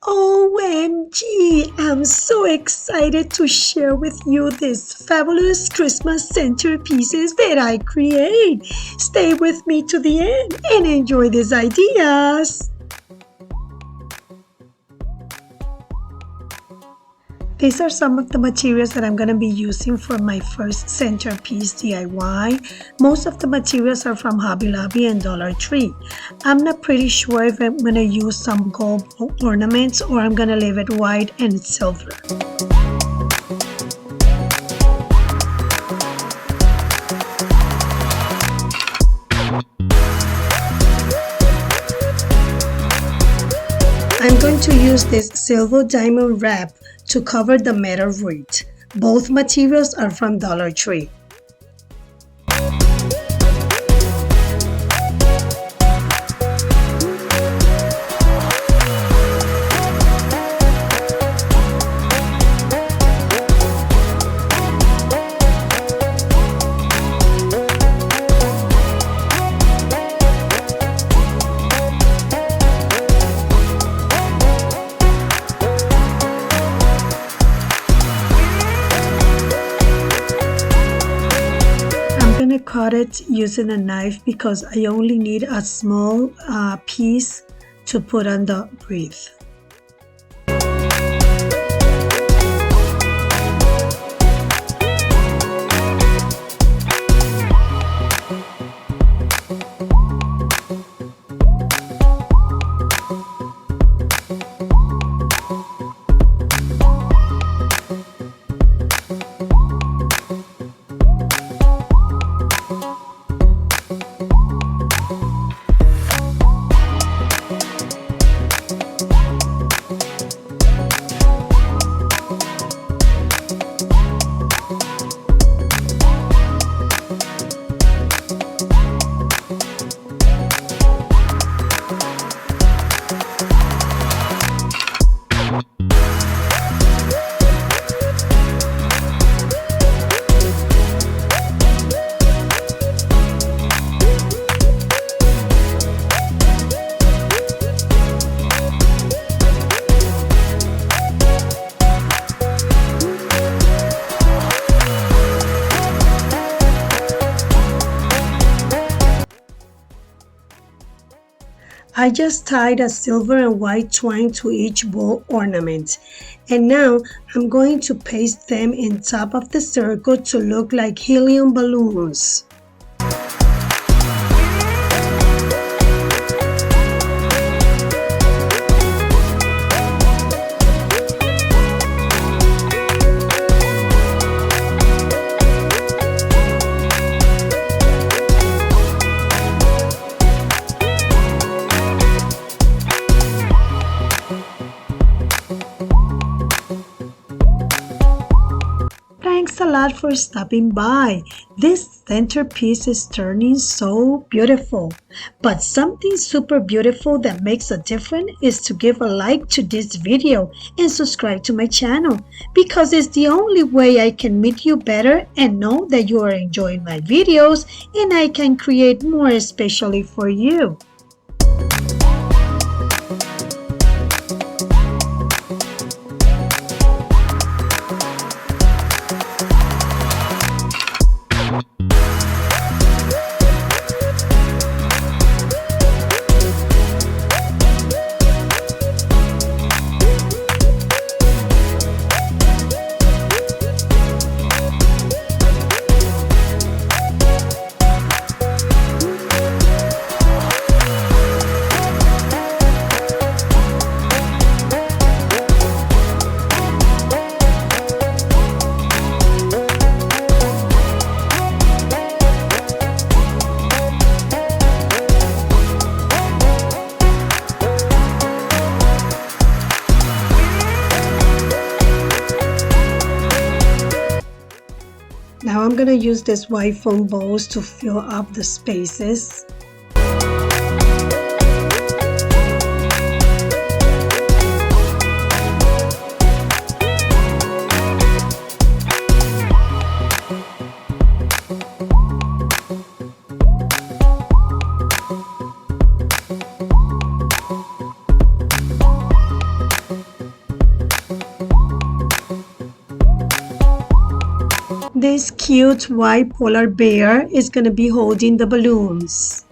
OMG! I'm so excited to share with you these fabulous Christmas centerpieces that I create. Stay with me to the end and enjoy these ideas. These are some of the materials that I'm going to be using for my first centerpiece DIY. Most of the materials are from Hobby Lobby and Dollar Tree. I'm not pretty sure if I'm going to use some gold ornaments or I'm going to leave it white and silver. I'm going to use this silver diamond wrap to cover the metal wreath. Both materials are from Dollar Tree. Cut it using a knife because I only need a small piece to put on the wreath. I just tied a silver and white twine to each bow ornament, and now I'm going to paste them in top of the circle to look like helium balloons. Thanks a lot for stopping by. This centerpiece is turning so beautiful. But something super beautiful that makes a difference is to give a like to this video and subscribe to my channel because it's the only way I can meet you better and know that you are enjoying my videos and I can create more especially for you. Now I'm going to use this white foam bows to fill up the spaces. this cute white polar bear is going to be holding the balloons.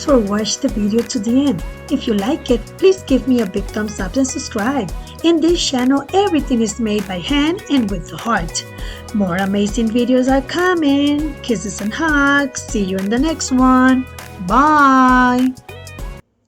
for watching the video to the end. If you like it, please give me a big thumbs up and subscribe. In this channel, everything is made by hand and with the heart. More amazing videos are coming. Kisses and hugs. See you in the next one. Bye.